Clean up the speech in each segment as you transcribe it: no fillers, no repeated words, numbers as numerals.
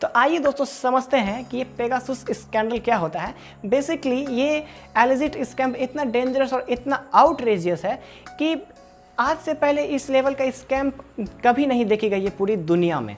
तो आइए दोस्तों समझते हैं कि ये पेगासस स्कैंडल क्या होता है। बेसिकली ये एलिजिट स्कैम इतना डेंजरस और इतना आउटरेजियस है कि आज से पहले इस लेवल का स्कैम कभी नहीं देखी गई है पूरी दुनिया में।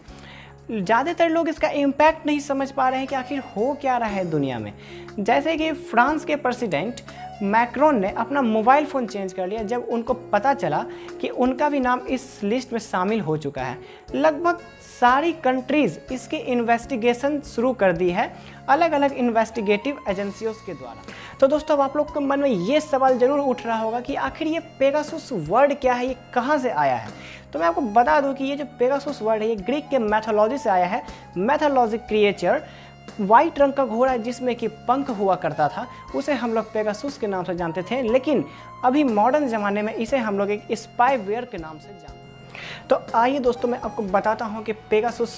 ज़्यादातर लोग इसका इम्पैक्ट नहीं समझ पा रहे हैं कि आखिर हो क्या रहा है दुनिया में। जैसे कि फ्रांस के प्रेसिडेंट मैक्रोन ने अपना मोबाइल फ़ोन चेंज कर लिया जब उनको पता चला कि उनका भी नाम इस लिस्ट में शामिल हो चुका है। लगभग सारी कंट्रीज़ इसकी इन्वेस्टिगेशन शुरू कर दी है अलग अलग इन्वेस्टिगेटिव एजेंसियों के द्वारा। तो दोस्तों अब आप लोग के मन में ये सवाल ज़रूर उठ रहा होगा कि आखिर ये पेगासस वर्ड क्या है, ये कहाँ से आया है। तो मैं आपको बता दूं कि ये जो पेगासस वर्ड है ये ग्रीक के मैथोलॉजी से आया है। मैथोलॉजी क्रिएचर वाइट रंग का घोड़ा जिसमें कि पंख हुआ करता था उसे हम लोग पेगासस के नाम से जानते थे, लेकिन अभी मॉडर्न ज़माने में इसे हम लोग एक स्पाईवेयर के नाम से जानते हैं। तो आइए दोस्तों मैं आपको बताता हूँ कि पेगासस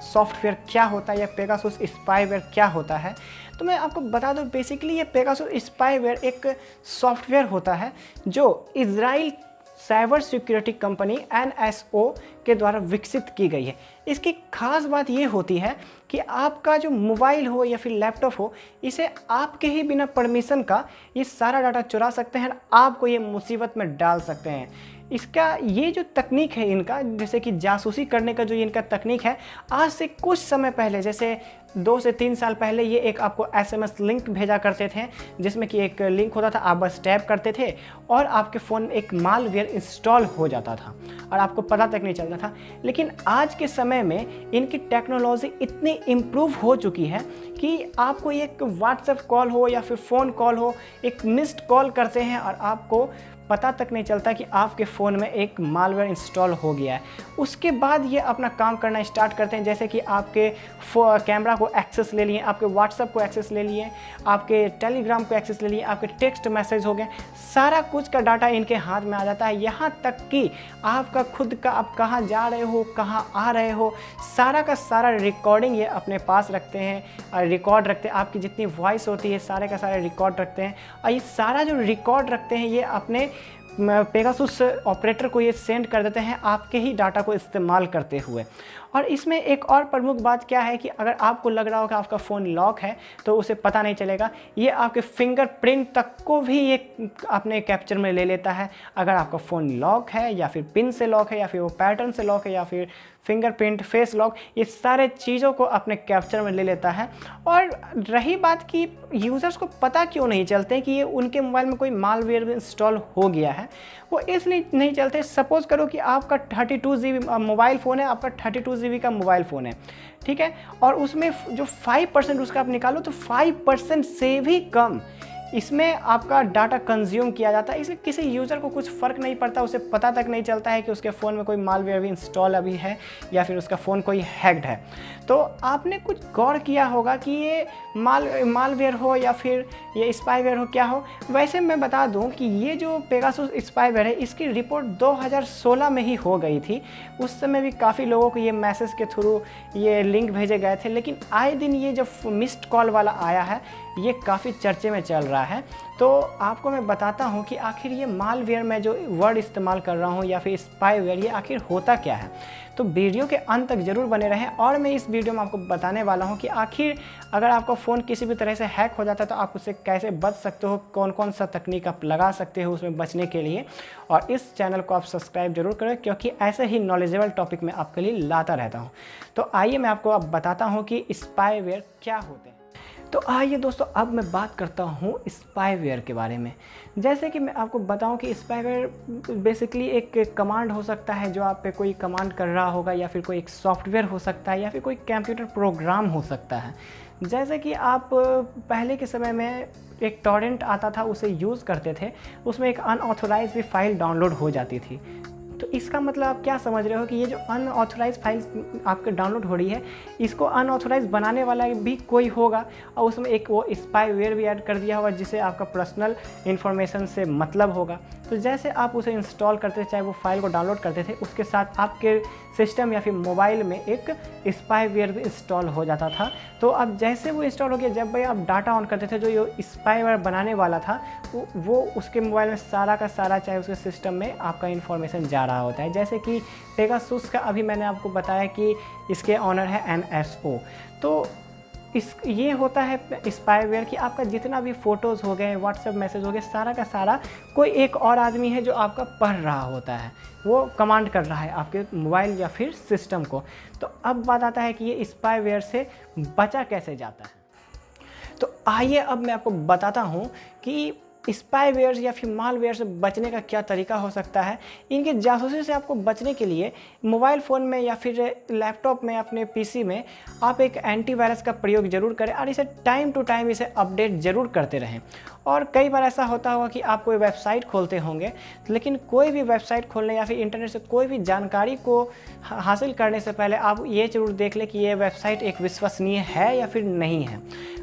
सॉफ्टवेयर क्या होता है या पेगासस स्पाईवेयर क्या होता है। तो मैं आपको बता दूं बेसिकली ये पेगासस स्पाईवेयर एक सॉफ्टवेयर होता है जो Israel cyber security company NSO के द्वारा विकसित की गई है। इसकी खास बात ये होती है कि आपका जो मोबाइल हो या फिर लैपटॉप हो, इसे आपके ही बिना परमिशन का ये सारा डाटा चुरा सकते हैं, आपको ये मुसीबत में डाल सकते हैं। इसका ये जो तकनीक है इनका, जैसे कि जासूसी करने का जो इनका तकनीक है, आज से कुछ समय पहले जैसे 2 से 3 साल पहले ये एक आपको SMS लिंक भेजा करते थे जिसमें कि एक लिंक होता था, आप बस टैप करते थे और आपके फ़ोन में एक मालवेयर इंस्टॉल हो जाता था और आपको पता तक नहीं चलता था। लेकिन आज के समय में इनकी टेक्नोलॉजी इतनी इम्प्रूव हो चुकी है कि आपको एक व्हाट्सएप कॉल हो या फिर फ़ोन कॉल हो, एक मिस्ड कॉल करते हैं और आपको पता तक नहीं चलता कि आपके फ़ोन में एक मालवेयर इंस्टॉल हो गया है। उसके बाद ये अपना काम करना स्टार्ट करते हैं, जैसे कि आपके कैमरा को एक्सेस ले लिए, आपके व्हाट्सएप को एक्सेस ले लिए, आपके टेलीग्राम को एक्सेस ले लिए, आपके टेक्स्ट मैसेज हो गए, सारा कुछ का डाटा इनके हाथ में आ जाता है। यहाँ तक कि आपका खुद का आप कहाँ जा रहे हो, कहाँ आ रहे हो, सारा का सारा रिकॉर्डिंग ये अपने पास रखते हैं, रिकॉर्ड रखते हैं। आपकी जितनी वॉइस होती है सारे का सारे रिकॉर्ड रखते हैं और ये सारा जो रिकॉर्ड रखते हैं ये अपने पेगासस ऑपरेटर को ये सेंड कर देते हैं आपके ही डाटा को इस्तेमाल करते हुए। और इसमें एक और प्रमुख बात क्या है कि अगर आपको लग रहा हो कि आपका फ़ोन लॉक है तो उसे पता नहीं चलेगा, ये आपके फिंगरप्रिंट तक को भी ये अपने कैप्चर में ले लेता है। अगर आपका फ़ोन लॉक है या फिर पिन से लॉक है या फिर वो पैटर्न से लॉक है या फिर फिंगरप्रिंट, फेस लॉक, ये सारे चीज़ों को अपने कैप्चर में ले लेता है। और रही बात कि यूज़र्स को पता क्यों नहीं चलते कि ये उनके मोबाइल में कोई मालवेयर इंस्टॉल हो गया है, वो इसलिए नहीं चलते। सपोज़ करो कि आपका 32 GB मोबाइल फ़ोन है, आपका 32 GB का मोबाइल फ़ोन है, ठीक है, और उसमें जो 5% उसका आप निकालो तो 5% से भी कम इसमें आपका डाटा कंज्यूम किया जाता है। इसलिए किसी यूज़र को कुछ फ़र्क नहीं पड़ता, उसे पता तक नहीं चलता है कि उसके फ़ोन में कोई मालवेयर भी इंस्टॉल अभी है या फिर उसका फ़ोन कोई हैक्ड है। तो आपने कुछ गौर किया होगा कि ये मालवेयर हो या फिर ये स्पाईवेयर हो, क्या हो। वैसे मैं बता दूं कि ये जो पेगासस स्पाईवेयर है इसकी रिपोर्ट 2016 में ही हो गई थी। उस समय भी काफ़ी लोगों को ये मैसेज के थ्रू ये लिंक भेजे गए थे, लेकिन आए दिन ये जो मिस्ड कॉल वाला आया है ये काफ़ी चर्चे में चल रहा है। तो आपको मैं बताता हूँ कि आखिर ये मालवेयर मैं जो वर्ड इस्तेमाल कर रहा हूँ या फिर स्पाईवेयर, ये आखिर होता क्या है। तो वीडियो के अंत तक ज़रूर बने रहें और मैं इस वीडियो में आपको बताने वाला हूँ कि आखिर अगर आपका फ़ोन किसी भी तरह से हैक हो जाता है तो आप उससे कैसे बच सकते हो, कौन कौन सा तकनीक आप लगा सकते हो उसमें बचने के लिए। और इस चैनल को आप सब्सक्राइब जरूर करें क्योंकि ऐसे ही नॉलेजेबल टॉपिक मैं आपके लिए लाता रहता हूँ। तो आइए मैं आपको अब बताता हूँ कि स्पाईवेयर क्या होते हैं। तो आइए दोस्तों अब मैं बात करता हूँ स्पाईवेयर के बारे में। जैसे कि मैं आपको बताऊँ कि स्पाईवेयर बेसिकली एक कमांड हो सकता है जो आप पे कोई कमांड कर रहा होगा, या फिर कोई एक सॉफ्टवेयर हो सकता है, या फिर कोई कंप्यूटर प्रोग्राम हो सकता है। जैसे कि आप पहले के समय में एक टॉरेंट आता था उसे यूज़ करते थे, उसमें एक अनऑथोराइज भी फाइल डाउनलोड हो जाती थी। तो इसका मतलब आप क्या समझ रहे हो कि ये जो अनऑथोराइज फाइल्स आपके डाउनलोड हो रही है इसको अनऑथोराइज बनाने वाला भी कोई होगा और उसमें एक वो स्पाईवेयर भी ऐड कर दिया होगा जिसे आपका पर्सनल इन्फॉर्मेशन से मतलब होगा। तो जैसे आप उसे इंस्टॉल करते थे, चाहे वो फाइल को डाउनलोड करते थे, उसके साथ आपके सिस्टम या फिर मोबाइल में एक स्पाईवेयर भी इंस्टॉल हो जाता था। तो अब जैसे वो इंस्टॉल हो गया, जब भाई आप डाटा ऑन करते थे, जो ये स्पाईवेयर बनाने वाला था वो उसके मोबाइल में सारा का सारा, चाहे उसके सिस्टम में आपका इन्फॉर्मेशन जा रहा होता है। जैसे कि पेगासुस का अभी मैंने आपको बताया कि इसके ऑनर है NSO। तो ये होता है स्पाईवेयर कि आपका जितना भी फ़ोटोज़ हो गए, व्हाट्सएप मैसेज हो गए, सारा का सारा कोई एक और आदमी है जो आपका पढ़ रहा होता है, वो कमांड कर रहा है आपके मोबाइल या फिर सिस्टम को। तो अब बात आता है कि ये स्पाईवेयर से बचा कैसे जाता है। तो आइए अब मैं आपको बताता हूँ कि स्पाईवेयर या फिर मालवेयर से बचने का क्या तरीका हो सकता है। इनके जासूसी से आपको बचने के लिए मोबाइल फ़ोन में या फिर लैपटॉप में, अपने पीसी में आप एक एंटीवायरस का प्रयोग ज़रूर करें और इसे टाइम टू टाइम इसे अपडेट ज़रूर करते रहें। और कई बार ऐसा होता होगा कि आप कोई वेबसाइट खोलते होंगे, लेकिन कोई भी वेबसाइट खोलने या फिर इंटरनेट से कोई भी जानकारी को हासिल करने से पहले आप ये ज़रूर देख लें कि ये वेबसाइट एक विश्वसनीय है या फिर नहीं है।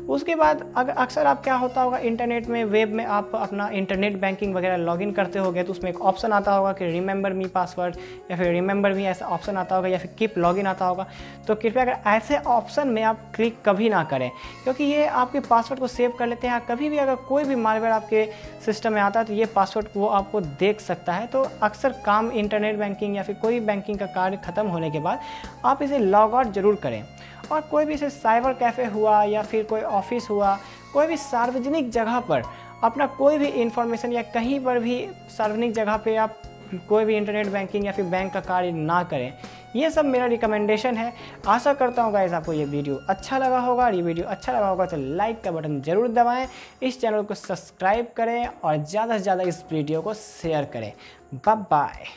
उसके बाद अक्सर आप क्या होता होगा, इंटरनेट में, वेब में आप अपना इंटरनेट बैंकिंग वगैरह लॉगिन करते होगे, तो उसमें एक ऑप्शन आता होगा कि रिमेंबर मी पासवर्ड या फिर रिमेंबर मी, ऐसा ऑप्शन आता होगा, या फिर कीप लॉगिन आता होगा। तो कृपया अगर ऐसे ऑप्शन में आप क्लिक कभी ना करें, क्योंकि ये आपके पासवर्ड को सेव कर लेते हैं। कभी भी अगर कोई भी मालवेयर आपके सिस्टम में आता है तो ये पासवर्ड वो आपको देख सकता है। तो अक्सर काम इंटरनेट बैंकिंग या फिर कोई बैंकिंग का कार्य ख़त्म होने के बाद आप इसे लॉग आउट ज़रूर करें। और कोई भी इसे साइबर कैफ़े हुआ या फिर कोई ऑफिस हुआ, कोई भी सार्वजनिक जगह पर अपना कोई भी इंफॉर्मेशन या कहीं पर भी सार्वजनिक जगह पे आप कोई भी इंटरनेट बैंकिंग या फिर बैंक का कार्य ना करें। ये सब मेरा रिकमेंडेशन है। आशा करता हूँ गाइस आपको ये वीडियो अच्छा लगा होगा, और ये वीडियो अच्छा लगा होगा तो लाइक का बटन ज़रूर दबाएं, इस चैनल को सब्सक्राइब करें और ज़्यादा से ज़्यादा इस वीडियो को शेयर करें। Bye bye.